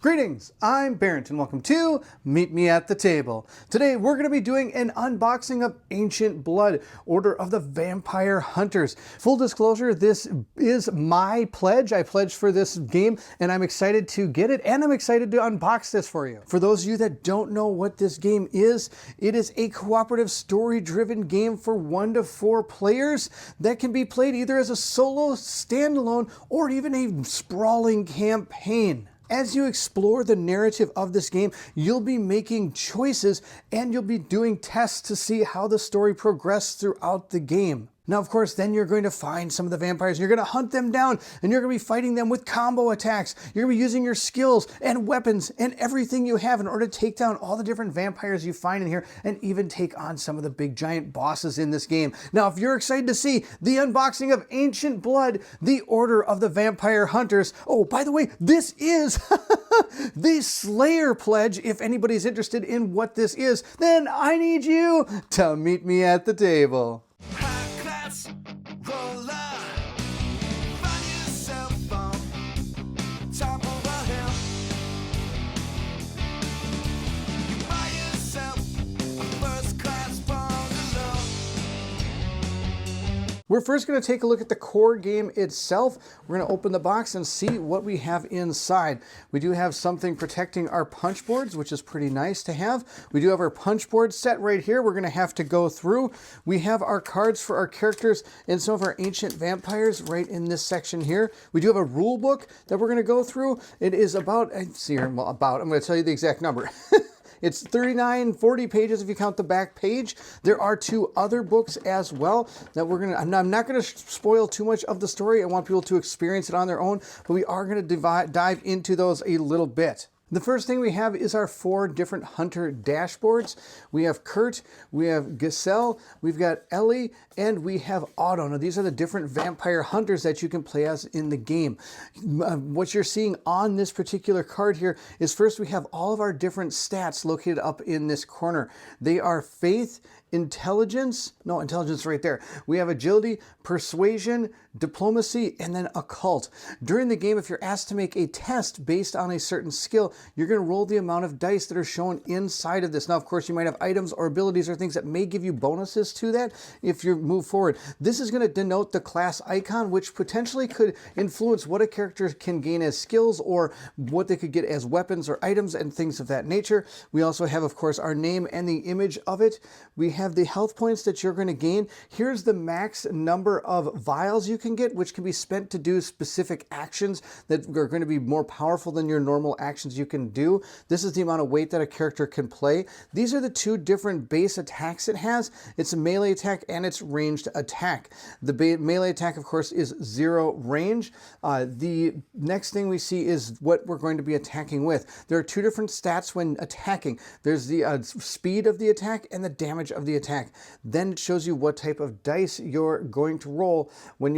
Greetings, I'm Barrett and welcome to Meet Me at the Table. Today we're going to be doing an unboxing of Ancient Blood, Order of the Vampire Hunters. Full disclosure, this is my pledge. I pledged for this game and I'm excited to get it and I'm excited to unbox this for you. For those of you that don't know what this game is, it is a cooperative story-driven game for 1 to 4 players that can be played either as a solo, standalone, or even a sprawling campaign. As you explore the narrative of this game, you'll be making choices and you'll be doing tests to see how the story progresses throughout the game. Now, of course, then you're going to find some of the vampires. You're going to hunt them down and you're going to be fighting them with combo attacks. You're going to be using your skills and weapons and everything you have in order to take down all the different vampires you find in here and even take on some of the big giant bosses in this game. Now, if you're excited to see the unboxing of Ancient Blood, the Order of the Vampire Hunters. Oh, by the way, this is the Slayer pledge. If anybody's interested in what this is, then I need you to meet me at the table. We're first going to take a look at the core game itself. We're going to open the box and see what we have inside. We do have something protecting our punchboards, which is pretty nice to have. We do have our punchboard set right here. We're going to have to go through. We have our cards for our characters and some of our ancient vampires right in this section here. We do have a rule book that we're going to go through. It is about, I'm going to tell you the exact number. It's 39, 40 pages if you count the back page. There are 2 other books as well that I'm not going to spoil too much of the story. I want people to experience it on their own, but we are going to dive into those a little bit. The first thing we have is our 4 different hunter dashboards. We have Kurt, we have Giselle, we've got Ellie, and we have Otto. Now these are the different vampire hunters that you can play as in the game. What you're seeing on this particular card here is first we have all of our different stats located up in this corner. They are faith, intelligence right there. We have agility, persuasion, diplomacy, and then occult. During the game, if you're asked to make a test based on a certain skill, you're going to roll the amount of dice that are shown inside of this. Now, of course, you might have items or abilities or things that may give you bonuses to that if you move forward. This is going to denote the class icon, which potentially could influence what a character can gain as skills or what they could get as weapons or items and things of that nature. We also have, of course, our name and the image of it. We have the health points that you're going to gain. Here's the max number of vials you can get, which can be spent to do specific actions that are going to be more powerful than your normal actions you can do. This is the amount of weight that a character can play. These are the 2 different base attacks it has. It's a melee attack and it's ranged attack. The melee attack, of course, is 0 range. The next thing we see is what we're going to be attacking with. There are 2 different stats when attacking. There's the speed of the attack and the damage of the attack. Then it shows you what type of dice you're going to roll when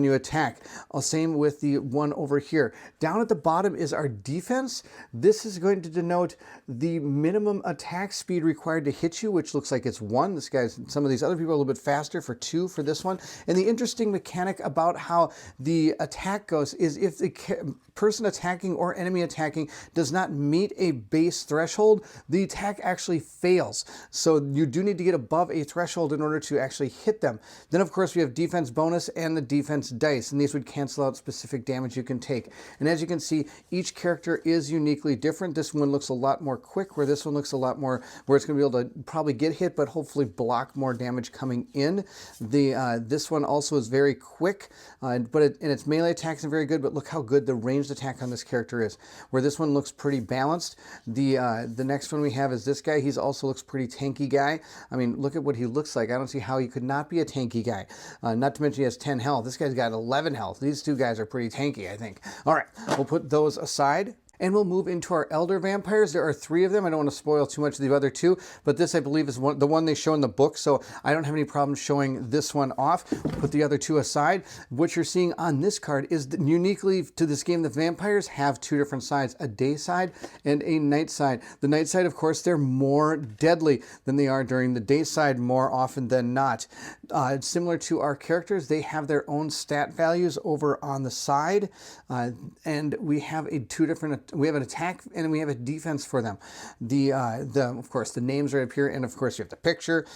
you attack. Same with the one over here. Down at the bottom is our defense. This is going to denote the minimum attack speed required to hit you, which looks like it's 1. Some of these other people are a little bit faster for 2 for this one. And the interesting mechanic about how the attack goes is if the person attacking or enemy attacking does not meet a base threshold, the attack actually fails. So you do need to get above a threshold in order to actually hit them. Then, of course, we have defense bonus and the defense dice, and these would cancel out specific damage you can take. And as you can see, each character is uniquely different. This one looks a lot more quick, where this one looks a lot more where it's going to be able to probably get hit, but hopefully block more damage coming in. This one also is very quick, and its melee attacks are very good, but look how good the ranged attack on this character is, where this one looks pretty balanced. The next one we have is this guy. He also looks pretty tanky guy. I mean, look at what he looks like. I don't see how he could not be a tanky guy. Not to mention he has 10 health. This guy's got 11 health. These 2 guys are pretty tanky, I think. All right, we'll put those aside. And we'll move into our elder vampires. There are 3 of them. I don't want to spoil too much of the other 2, but this I believe is the one they show in the book, so I don't have any problem showing this one off. Put the other 2 aside. What you're seeing on this card is that uniquely to this game, the vampires have 2 different sides, a day side and a night side. The night side, of course, they're more deadly than they are during the day side more often than not. Similar to our characters, they have their own stat values over on the side, and we have 2 different an attack and we have a defense for them. Of course, the names right up here, and of course you have the picture.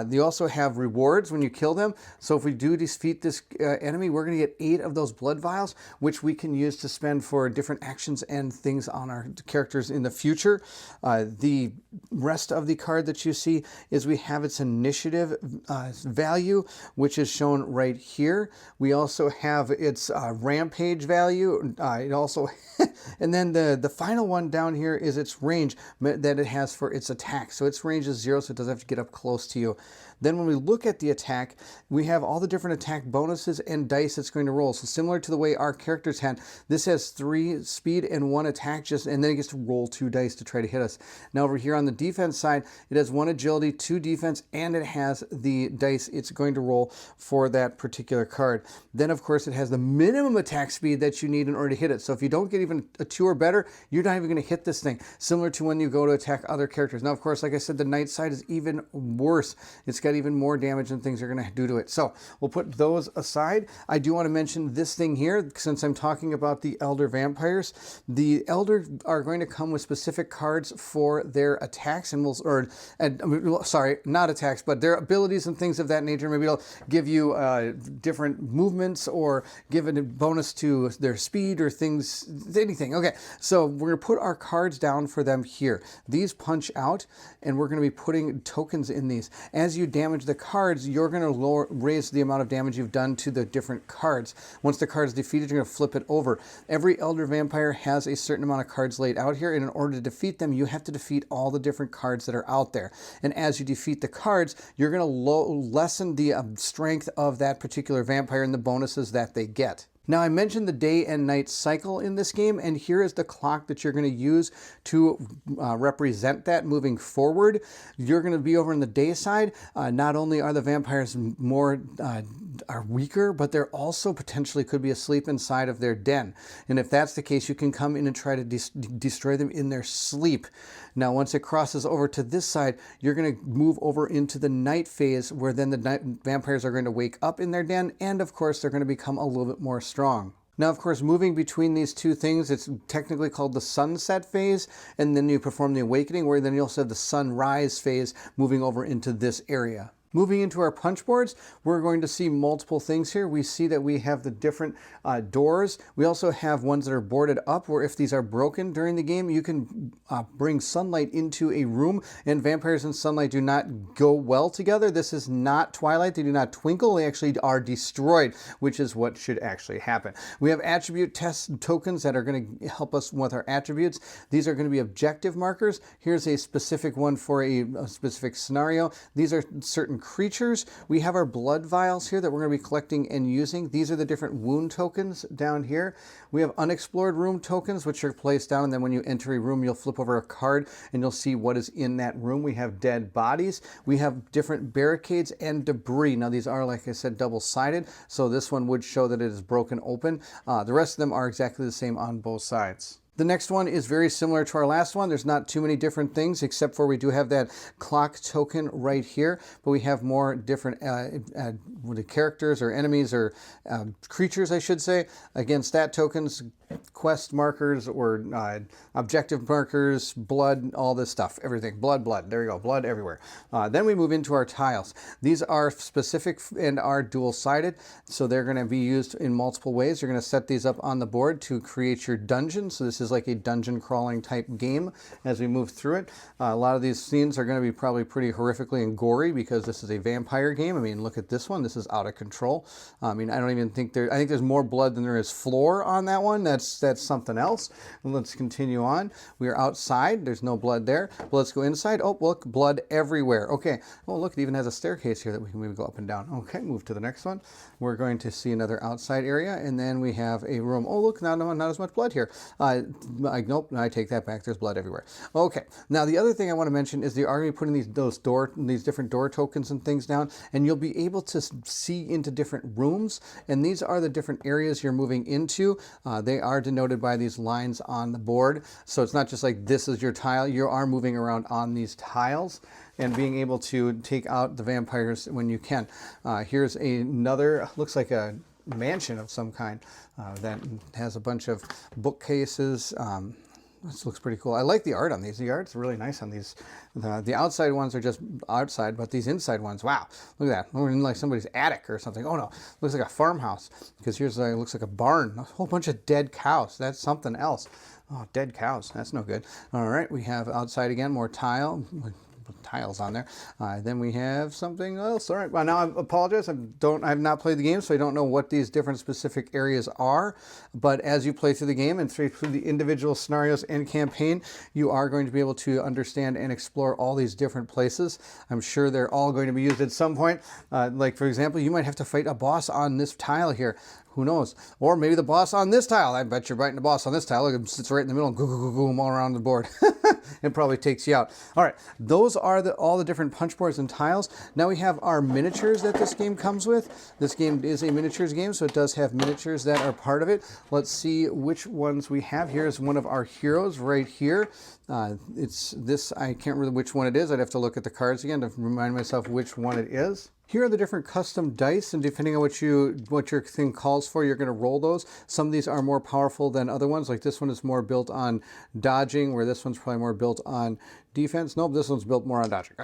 You also have rewards when you kill them. So if we do defeat this enemy, we're going to get 8 of those blood vials, which we can use to spend for different actions and things on our characters in the future. The rest of the card that you see is we have its initiative value, which is shown right here. We also have its rampage value. It also, and then the final one down here is its range that it has for its attack. So its range is 0, so it doesn't have to get up close to you. Then when we look at the attack, we have all the different attack bonuses and dice it's going to roll. So similar to the way our characters had, this has 3 speed and 1 attack, and then it gets to roll 2 dice to try to hit us. Now over here on the defense side, it has 1 agility, 2 defense, and it has the dice it's going to roll for that particular card. Then of course it has the minimum attack speed that you need in order to hit it. So if you don't get even a 2 or better, you're not even going to hit this thing. Similar to when you go to attack other characters. Now of course, like I said, the knight side is even worse. It's got even more damage and things are going to do to it. So we'll put those aside. I do want to mention this thing here, since I'm talking about the elder vampires. The elder are going to come with specific cards for their attacks, and sorry, not attacks, but their abilities and things of that nature. Maybe it'll give you different movements or give a bonus to their speed or things, anything. Okay, so we're going to put our cards down for them here. These punch out, and we're going to be putting tokens in these. As you damage the cards, you're going to raise the amount of damage you've done to the different cards. Once the card is defeated, you're going to flip it over. Every elder vampire has a certain amount of cards laid out here, and in order to defeat them, you have to defeat all the different cards that are out there. And as you defeat the cards, you're going to lessen the strength of that particular vampire and the bonuses that they get. Now, I mentioned the day and night cycle in this game, and here is the clock that you're going to use to represent that moving forward. You're going to be over on the day side. Not only are the vampires are weaker, but they're also potentially could be asleep inside of their den. And if that's the case, you can come in and try to destroy them in their sleep. Now, once it crosses over to this side, you're going to move over into the night phase, where then the vampires are going to wake up in their den, and of course, they're going to become a little bit more strong. Now, of course, moving between these two things, it's technically called the sunset phase, and then you perform the awakening, where then you also have the sunrise phase moving over into this area. Moving into our punch boards, we're going to see multiple things here. We see that we have the different doors. We also have ones that are boarded up, where if these are broken during the game, you can bring sunlight into a room, and vampires and sunlight do not go well together. This is not Twilight. They do not twinkle. They actually are destroyed, which is what should actually happen. We have attribute test tokens that are going to help us with our attributes. These are going to be objective markers. Here's a specific one for a specific scenario. These are certain creatures. We have our blood vials here that we're going to be collecting and using. These are the different wound tokens down here. We have unexplored room tokens, which are placed down, and then when you enter a room, you'll flip over a card and you'll see what is in that room. We have dead bodies. We have different barricades and debris. Now, these are, like I said, double-sided, so this one would show that it is broken open. The rest of them are exactly the same on both sides. The next one is very similar to our last one. There's not too many different things, except for we do have that clock token right here, but we have more different characters or enemies or creatures, I should say, against stat tokens, quest markers, or objective markers, blood, all this stuff, everything. Blood. There you go, blood everywhere. Then we move into our tiles. These are specific and are dual-sided, so they're going to be used in multiple ways. You're going to set these up on the board to create your dungeon. So this is like a dungeon crawling type game as we move through it. A lot of these scenes are going to be probably pretty horrifically and gory because this is a vampire game. I mean, look at this one. This is out of control. I mean, I don't even think I think there's more blood than there is floor on that one. That's something else. And let's continue on. We are outside. There's no blood there. But let's go inside. Oh, look, blood everywhere. Okay. Oh, look, it even has a staircase here that we can maybe go up and down. Okay, move to the next one. We're going to see another outside area, and then we have a room. Oh, look, not as much blood here. Nope, I take that back. There's blood everywhere. Okay. Now, the other thing I want to mention is they are going to be putting these different door tokens and things down, and you'll be able to see into different rooms, and these are the different areas you're moving into. They are denoted by these lines on the board, so it's not just like this is your tile. You are moving around on these tiles and being able to take out the vampires when you can. Here's another, looks like a mansion of some kind that has a bunch of bookcases. This looks pretty cool. I like the art on these. The art's really nice on these. The outside ones are just outside, but these inside ones, wow. Look at that. We're in like somebody's attic or something. Oh no, looks like a farmhouse. Because here's it looks like a barn. A whole bunch of dead cows. That's something else. Oh, dead cows. That's no good. All right, we have outside again, more tiles on there. Then we have something else. All right, well, now I apologize. I've not played the game, so I don't know what these different specific areas are. But as you play through the game and through the individual scenarios and campaign, you are going to be able to understand and explore all these different places. I'm sure they're all going to be used at some point. Like, for example, you might have to fight a boss on this tile here. Who knows? Or maybe the boss on this tile. I bet you're fighting the boss on this tile. Look, it sits right in the middle, all around the board. It probably takes you out. All right, those are all the different punch boards and tiles. Now we have our miniatures that this game comes with. This game is a miniatures game, so it does have miniatures that are part of it. Let's see which ones we have. Here's one of our heroes right here. It's this, I can't remember which one it is. I'd have to look at the cards again to remind myself which one it is. Here are the different custom dice, and depending on what your thing calls for, you're going to roll those. Some of these are more powerful than other ones. Like this one is more built on dodging, where this one's probably more built on defense. Nope, this one's built more on dodging.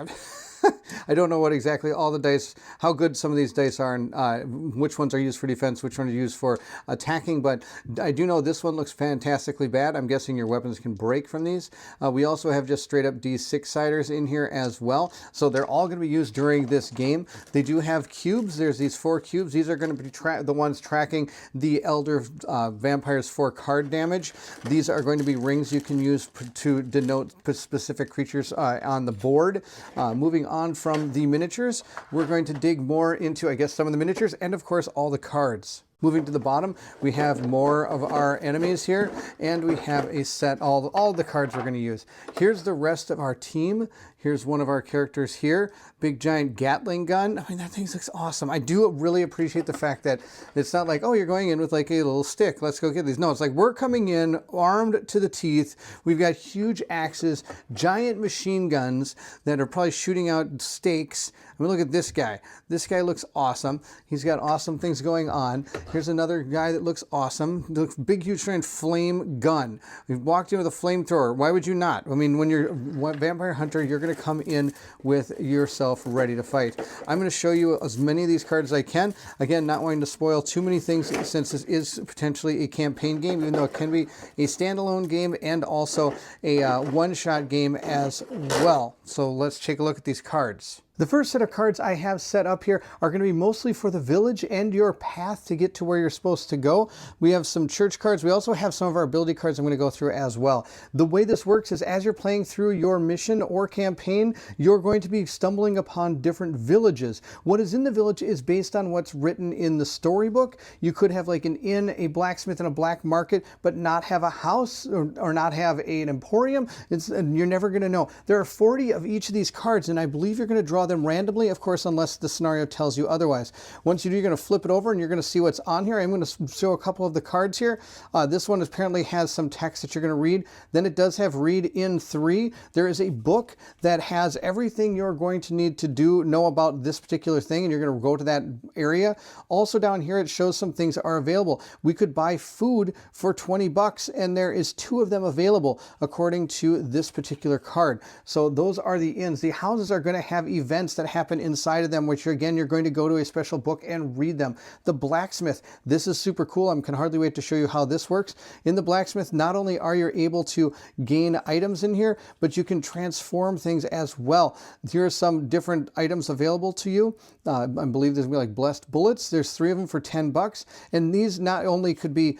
I don't know what exactly all the dice, how good some of these dice are, and which ones are used for defense, which ones are used for attacking, but I do know this one looks fantastically bad. I'm guessing your weapons can break from these. We also have just straight up D6-siders in here as well, so they're all going to be used during this game. They do have cubes. There's these 4 cubes. These are going to be the ones tracking the Elder Vampire's 4 card damage. These are going to be rings you can use to denote specific creatures on the board. Moving on from the miniatures, we're going to dig more into, I guess, some of the miniatures and, of course, all the cards. Moving to the bottom, we have more of our enemies here, and we have a set, all the cards we're going to use. Here's the rest of our team. Here's one of our characters here, big giant Gatling gun. I mean, that thing looks awesome. I do really appreciate the fact that it's not like, oh, you're going in with like a little stick, let's go get these. No, it's like we're coming in armed to the teeth. We've got huge axes, giant machine guns that are probably shooting out stakes. I mean, look at this guy. This guy looks awesome. He's got awesome things going on. Here's another guy that looks awesome. Looks big, huge, giant flame gun. We've walked in with a flamethrower. Why would you not? I mean, when you're a vampire hunter, you're going to come in with yourself ready to fight. I'm going to show you as many of these cards as I can. Again, not wanting to spoil too many things since this is potentially a campaign game, even though it can be a standalone game and also a one-shot game as well. So let's take a look at these cards. The first set of cards I have set up here are going to be mostly for the village and your path to get to where you're supposed to go. We have some church cards. We also have some of our ability cards I'm going to go through as well. The way this works is as you're playing through your mission or campaign, you're going to be stumbling upon different villages. What is in the village is based on what's written in the storybook. You could have like an inn, a blacksmith, and a black market, but not have a house or not have an emporium. You're never going to know. There are 40 of each of these cards, and I believe you're going to draw them randomly, of course, unless the scenario tells you otherwise. Once you do, you're going to flip it over and you're going to see what's on here. I'm going to show a couple of the cards here. This one apparently has some text that you're going to read. Then it does have read in 3. There is a book that has everything you're going to need to know about this particular thing, and you're going to go to that area. Also down here, it shows some things that are available. We could buy food for 20 bucks, and there is 2 of them available according to this particular card. So those are the inns. The houses are going to have events that happen inside of them, which again, you're going to go to a special book and read them. The blacksmith, this is super cool. I can hardly wait to show you how this works. In the blacksmith, not only are you able to gain items in here, but you can transform things as well. Here are some different items available to you. I believe there's gonna be like blessed bullets. There's 3 of them for 10 bucks. And these not only could be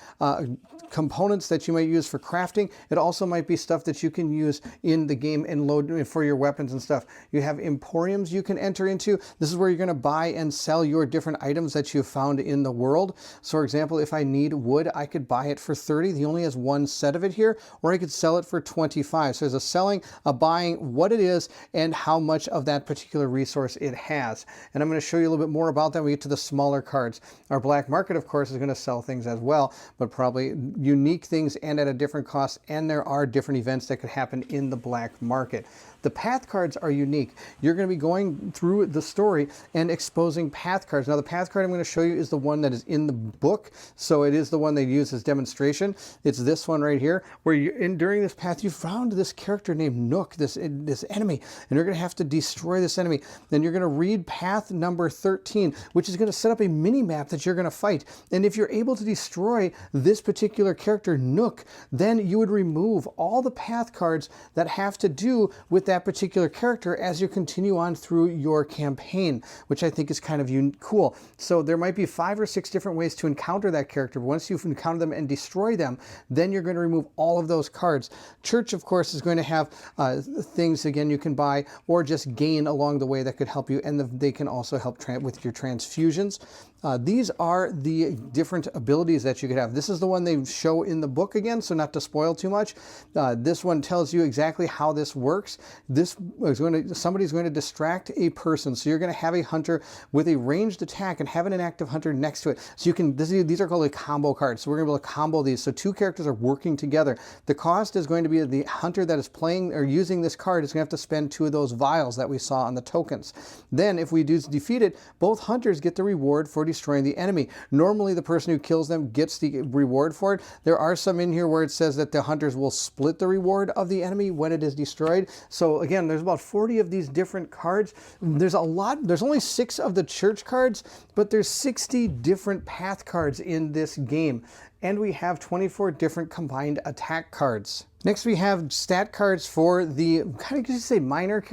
components that you might use for crafting, it also might be stuff that you can use in the game and load for your weapons and stuff. You have emporiums you can enter into. This is where you're going to buy and sell your different items that you've found in the world. So for example, if I need wood, I could buy it for 30. He only has 1 set of it here, or I could sell it for 25. So there's a selling, a buying, what it is, and how much of that particular resource it has. And I'm going to show you a little bit more about that when we get to the smaller cards. Our black market, of course, is going to sell things as well, but probably unique things and at a different cost, and there are different events that could happen in the black market. The path cards are unique. You're going to be going going through the story and exposing path cards. Now the path card I'm going to show you is the one that is in the book, so it is the one they use as demonstration. It's this one right here, where during this path you found this character named Nook, this enemy, and you're going to have to destroy this enemy. Then you're going to read path number 13, which is going to set up a mini map that you're going to fight. And if you're able to destroy this particular character Nook, then you would remove all the path cards that have to do with that particular character as you continue on through your campaign, which I think is kind of cool. So there might be 5 or 6 different ways to encounter that character. Once you've encountered them and destroy them, then you're going to remove all of those cards. Church, of course, is going to have things, again, you can buy or just gain along the way that could help you, and they can also help with your transfusions. These are the different abilities that you could have. This is the one they show in the book again, so not to spoil too much. This one tells you exactly how this works. Somebody's going to distract a person, so you're going to have a hunter with a ranged attack and having an active hunter next to it. So you can, these are called a combo cards, so we're going to be able to combo these. So 2 characters are working together. The cost is going to be the hunter that is playing or using this card is going to have to spend 2 of those vials that we saw on the tokens. Then if we do defeat it, both hunters get the reward for destroying the enemy. Normally the person who kills them gets the reward for it. There are some in here where it says that the hunters will split the reward of the enemy when it is destroyed. So again, there's about 40 of these different cards. There's a lot. There's only 6 of the church cards, but there's 60 different path cards in this game. And we have 24 different combined attack cards. Next, we have stat cards for the, kind of, you say, minor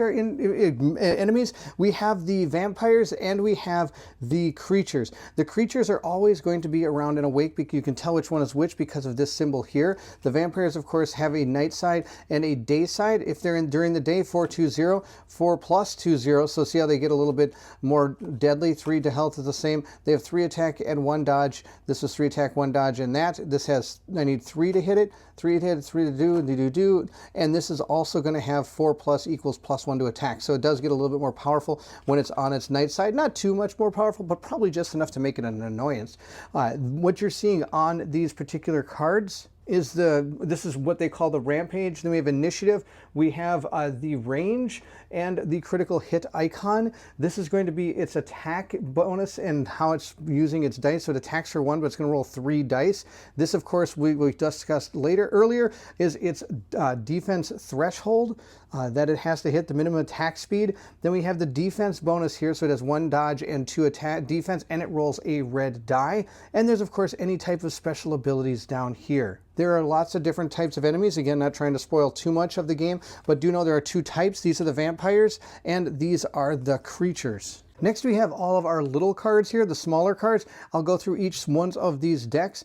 enemies. We have the vampires and we have the creatures. The creatures are always going to be around and awake, because you can tell which one is which because of this symbol here. The vampires, of course, have a night side and a day side. If they're in during the day, 420, 4 plus 20. So see how they get a little bit more deadly. 3 to health is the same. They have 3 attack and 1 dodge. This is 3 attack, 1 dodge, and that. This has, I need 3 to hit it, 3 to hit it, 3 to do, and this is also going to have 4 plus equals +1 to attack. So it does get a little bit more powerful when it's on its night side. Not too much more powerful, but probably just enough to make it an annoyance. What you're seeing on these particular cards is this is what they call the rampage. Then we have initiative. We have the range and the critical hit icon. This is going to be its attack bonus and how it's using its dice. So it attacks for 1, but it's going to roll 3 dice. This, of course, we discussed earlier, is its defense threshold that it has to hit the minimum attack speed. Then we have the defense bonus here, so it has 1 dodge and 2 attack defense, and it rolls a red die. And there's, of course, any type of special abilities down here. There are lots of different types of enemies. Again, not trying to spoil too much of the game, but do know there are 2 types. These are the vampires, and these are the creatures. Next, we have all of our little cards here, the smaller cards. I'll go through each one of these decks.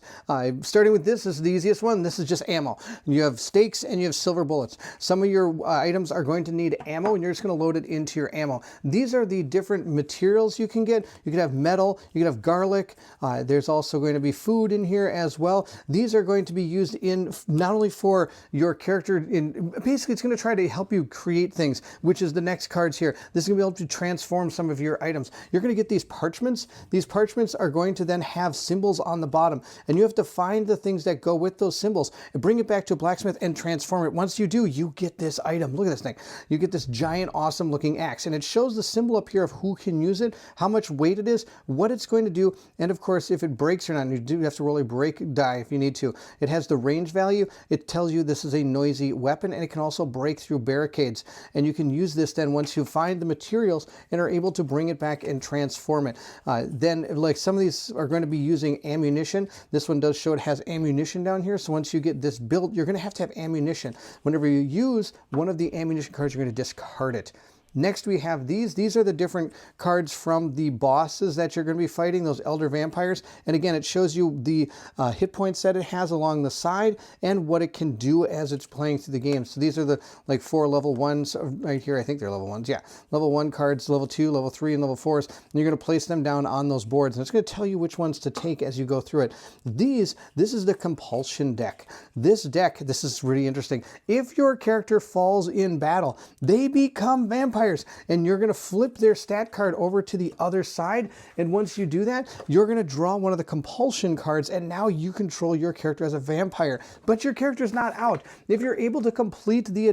Starting with this is the easiest one. This is just ammo. You have stakes and you have silver bullets. Some of your items are going to need ammo, and you're just going to load it into your ammo. These are the different materials you can get. You can have metal, you can have garlic. There's also going to be food in here as well. These are going to be used in not only for your character, basically it's going to try to help you create things, which is the next cards here. This is going to be able to transform some of your items. You're going to get these parchments. These parchments are going to then have symbols on the bottom, and you have to find the things that go with those symbols and bring it back to a blacksmith and transform it. Once you do, you get this item. Look at this thing. You get this giant, awesome looking axe, and it shows the symbol up here of who can use it, how much weight it is, what it's going to do, and of course, if it breaks or not. And you do have to roll a break die if you need to. It has the range value. It tells you this is a noisy weapon, and it can also break through barricades. And you can use this then once you find the materials and are able to bring it back and transform it. Then, like, some of these are going to be using ammunition. This one does show it has ammunition down here. So once you get this built, you're going to have ammunition. Whenever you use one of the ammunition cards, you're going to discard it. Next, we have these. These are the different cards from the bosses that you're going to be fighting, those elder vampires. And again, it shows you the hit points that it has along the side and what it can do as it's playing through the game. So these are the 4 level 1s right here. I think they're level 1s. Yeah, level 1 cards, level 2, level 3, and level 4s. And you're going to place them down on those boards. And it's going to tell you which ones to take as you go through it. This is the compulsion deck. This deck, this is really interesting. If your character falls in battle, they become vampires. vampires, and you're going to flip their stat card over to the other side. And once you do that, you're going to draw one of the compulsion cards, and now you control your character as a vampire. But your character's not out. If you're able to complete the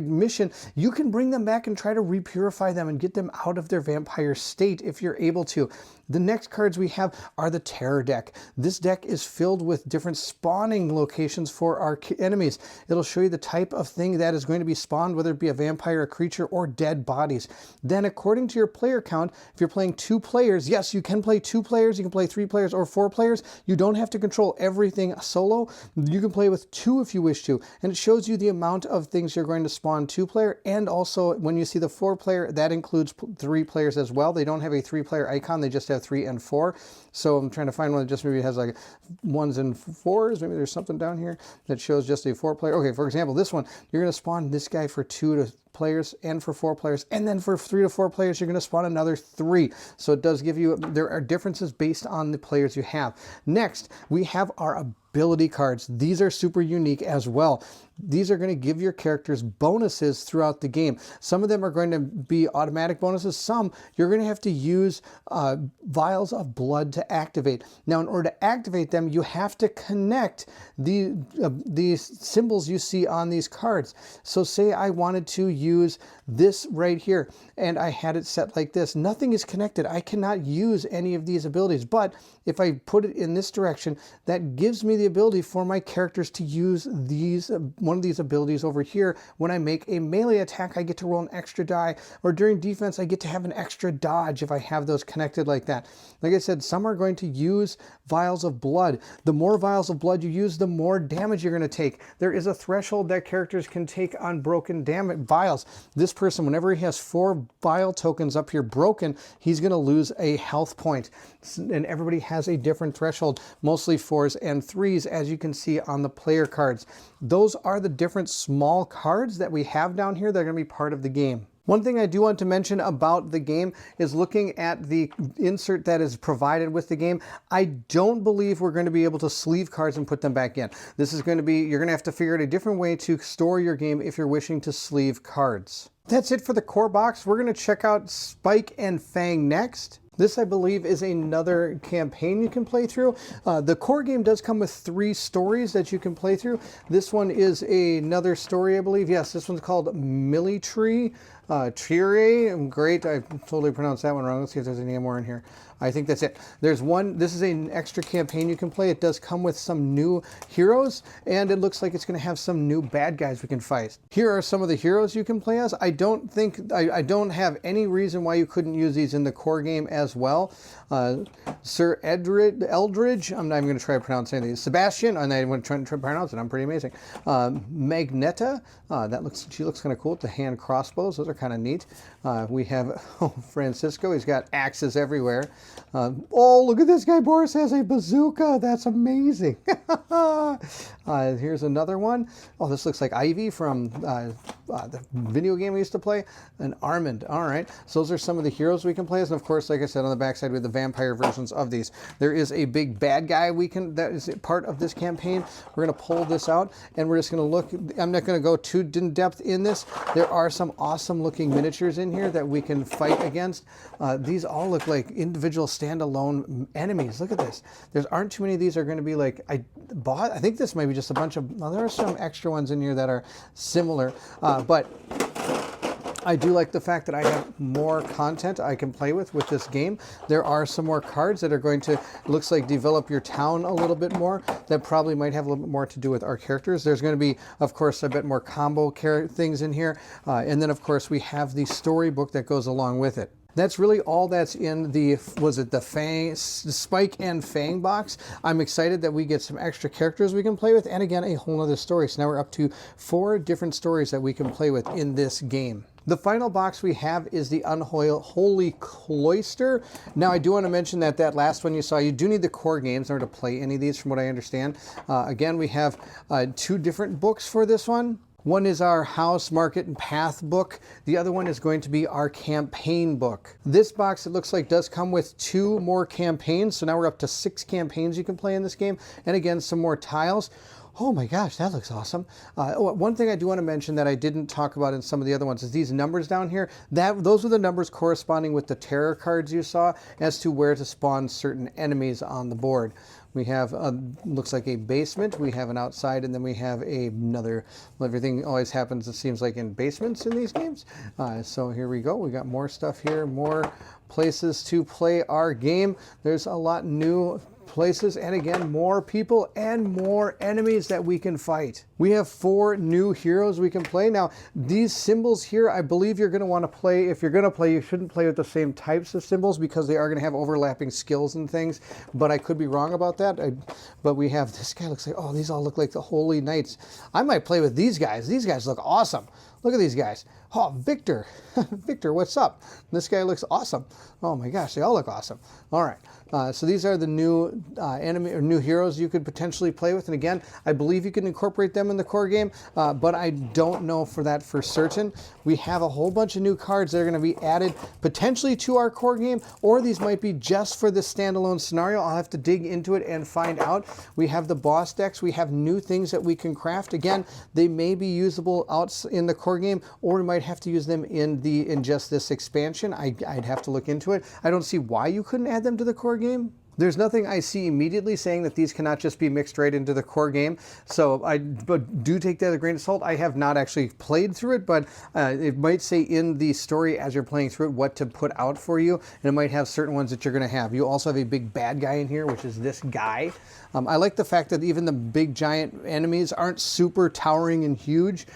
mission, you can bring them back and try to repurify them and get them out of their vampire state if you're able to. The next cards we have are the Terror deck. This deck is filled with different spawning locations for our enemies. It'll show you the type of thing that is going to be spawned, whether it be a vampire, a creature, or dead bodies. Then according to your player count, if you're playing 2 players, yes, you can play 2 players, you can play 3 players or 4 players. You don't have to control everything solo. You can play with 2 if you wish to. And it shows you the amount of things you're going to spawn 2-player. And also when you see the 4-player, that includes 3 players as well. They don't have a 3-player icon. They just have 3 and 4. So I'm trying to find one that just maybe has like 1s and 4s. Maybe there's something down here that shows just a 4-player. Okay, for example, this one, you're going to spawn this guy for 2 players and for 4 players, and then for 3 to 4 players you're going to spawn another 3. So it does give you, there are differences based on the players you have. Next, we have our ability cards. These are super unique as well. These are going to give your characters bonuses throughout the game. Some of them are going to be automatic bonuses. Some you're going to have to use vials of blood to activate. Now, in order to activate them, you have to connect these symbols you see on these cards. So say I wanted to use this right here, and I had it set like this. Nothing is connected. I cannot use any of these abilities. But if I put it in this direction, that gives me the ability for my characters to use these one of these abilities over here. When I make a melee attack, I get to roll an extra die, or during defense, I get to have an extra dodge if I have those connected like that. Like I said, some are going to use vials of blood. The more vials of blood you use, the more damage you're going to take. There is a threshold that characters can take on broken vials. This person, whenever he has 4 vial tokens up here broken, he's going to lose a health point. And everybody has a different threshold, mostly 4s and 3s, as you can see on the player cards. Those are the different small cards that we have down here that are going to be part of the game. One thing I do want to mention about the game is looking at the insert that is provided with the game. I don't believe we're going to be able to sleeve cards and put them back in. This is going to be, you're going to have to figure out a different way to store your game if you're wishing to sleeve cards. That's it for the core box. We're going to check out Spike and Fang next. This, I believe, is another campaign you can play through. The core game does come with 3 stories that you can play through. This one is another story, I believe. Yes, this one's called Military. Trire, great. I totally pronounced that one wrong. Let's see if there's any more in here. I think that's it. There's one. This is an extra campaign you can play. It does come with some new heroes, and it looks like it's going to have some new bad guys we can fight. Here are some of the heroes you can play as. I don't have any reason why you couldn't use these in the core game as well. Sir Eldridge. I'm not even going to try to pronounce any of these. Sebastian. I'm not even going to try to pronounce it. I'm pretty amazing. Magneta. She looks kind of cool with the hand crossbows. Those are kind of neat. We have Francisco. He's got axes everywhere. Oh, look at this guy. Boris has a bazooka. That's amazing. Here's another one. Oh, this looks like Ivy from the video game we used to play. And Armand. All right. So those are some of the heroes we can play as. And of course, like I said, on the backside, we have the vampire versions of these. There is a big bad guy that is part of this campaign. We're going to pull this out, and we're just going to look. I'm not going to go too in depth in this. There are some awesome looking miniatures in here that we can fight against. These all look like individual standalone enemies. Look at this. There aren't too many of these are going to be like I think this might be just a bunch of. Well, there are some extra ones in here that are similar, but I do like the fact that I have more content I can play with this game. There are some more cards that are going to, looks like, develop your town a little bit more. That probably might have a little bit more to do with our characters. There's going to be, of course, a bit more combo things in here. And then, of course, we have the storybook that goes along with it. That's really all that's in the Spike and Fang box. I'm excited that we get some extra characters we can play with, and again, a whole other story. So now we're up to 4 different stories that we can play with in this game. The final box we have is the Unholy Cloister. Now, I do want to mention that last one you saw, you do need the core games in order to play any of these, from what I understand. Again, we have 2 different books for this one. One is our House, Market, and Path book. The other one is going to be our campaign book. This box, it looks like, does come with 2 more campaigns. So now we're up to 6 campaigns you can play in this game. And again, some more tiles. Oh my gosh, that looks awesome. One thing I do want to mention that I didn't talk about in some of the other ones is these numbers down here. Those are the numbers corresponding with the terror cards you saw as to where to spawn certain enemies on the board. We have, looks like a basement, we have an outside, and then we have another. Everything always happens, it seems like, in basements in these games. So here we go. We got more stuff here, more places to play our game. There's a lot new places, and again, more people and more enemies that we can fight. We have 4 new heroes we can play. Now, these symbols here, I believe you're going to want to play. If you're going to play, you shouldn't play with the same types of symbols because they are going to have overlapping skills and things, but I could be wrong about that. But we have, this guy looks like, oh, these all look like the Holy Knights. I might play with these guys. These guys look awesome. Look at these guys. Oh, Victor. Victor, what's up? This guy looks awesome. Oh my gosh, they all look awesome. All right. So these are the new enemy or new heroes you could potentially play with. And again, I believe you can incorporate them in the core game, but I don't know for that for certain. We have a whole bunch of new cards that are going to be added potentially to our core game, or these might be just for the standalone scenario. I'll have to dig into it and find out. We have the boss decks. We have new things that we can craft. Again, they may be usable out in the core game, or we might have to use them in just this expansion. I'd have to look into it. I don't see why you couldn't add them to the core game. There's nothing I see immediately saying that these cannot just be mixed right into the core game. So but do take that with a grain of salt. I have not actually played through it, but it might say in the story as you're playing through it what to put out for you, and it might have certain ones that you're going to have. You also have a big bad guy in here, which is this guy. I like the fact that even the big giant enemies aren't super towering and huge,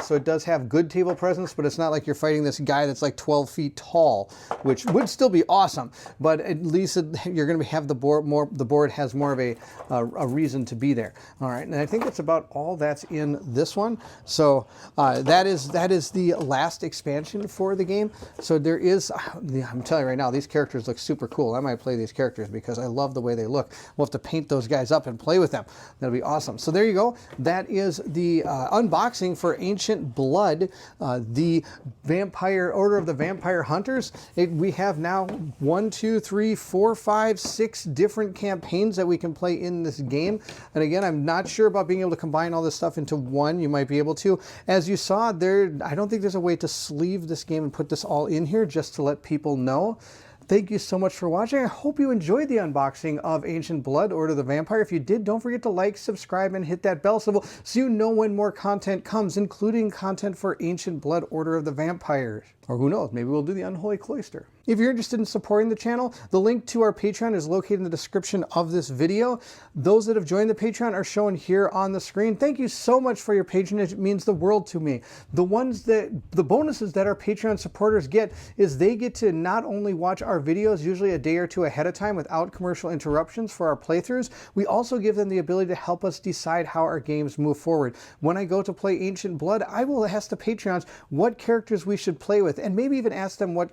so it does have good table presence, but it's not like you're fighting this guy that's like 12 feet tall, which would still be awesome, but at least you're going to have the board has more of a reason to be there. All right, and I think that's about all that's in this one. So that is the last expansion for the game. So there is, I'm telling you right now, these characters look super cool. I might play these characters because I love the way they look. We'll have to paint those guys up and play with them. That'll be awesome. So there you go. That is the unboxing for Ancient Blood, the Vampire Order of the Vampire Hunters. We have now 1, 2, 3, 4, 5, 6 different campaigns that we can play in this game. And again, I'm not sure about being able to combine all this stuff into one. You might be able to. As you saw there, I don't think there's a way to sleeve this game and put this all in here just to let people know. Thank you so much for watching. I hope you enjoyed the unboxing of Ancient Blood, Order of the Vampire. If you did, don't forget to like, subscribe, and hit that bell symbol so you know when more content comes, including content for Ancient Blood, Order of the Vampires. Or who knows, maybe we'll do the Unholy Cloister. If you're interested in supporting the channel, the link to our Patreon is located in the description of this video. Those that have joined the Patreon are shown here on the screen. Thank you so much for your patronage. It means the world to me. The bonuses that our Patreon supporters get is they get to not only watch our videos usually a day or two ahead of time without commercial interruptions for our playthroughs, we also give them the ability to help us decide how our games move forward. When I go to play Ancient Blood, I will ask the Patreons what characters we should play with, and maybe even ask them what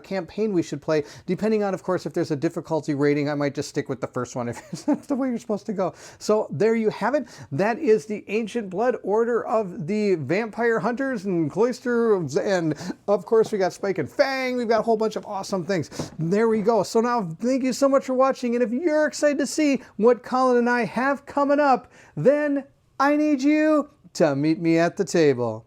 campaign we should play, depending on, of course, if there's a difficulty rating. I might just stick with the first one if that's the way you're supposed to go. So there you have it. That is the Ancient Blood, Order of the Vampire Hunters and Cloisters, and of course we got Spike and Fang. We've got a whole bunch of awesome things. There we go. So now thank you so much for watching, and if you're excited to see what Colin and I have coming up, then I need you to meet me at the table.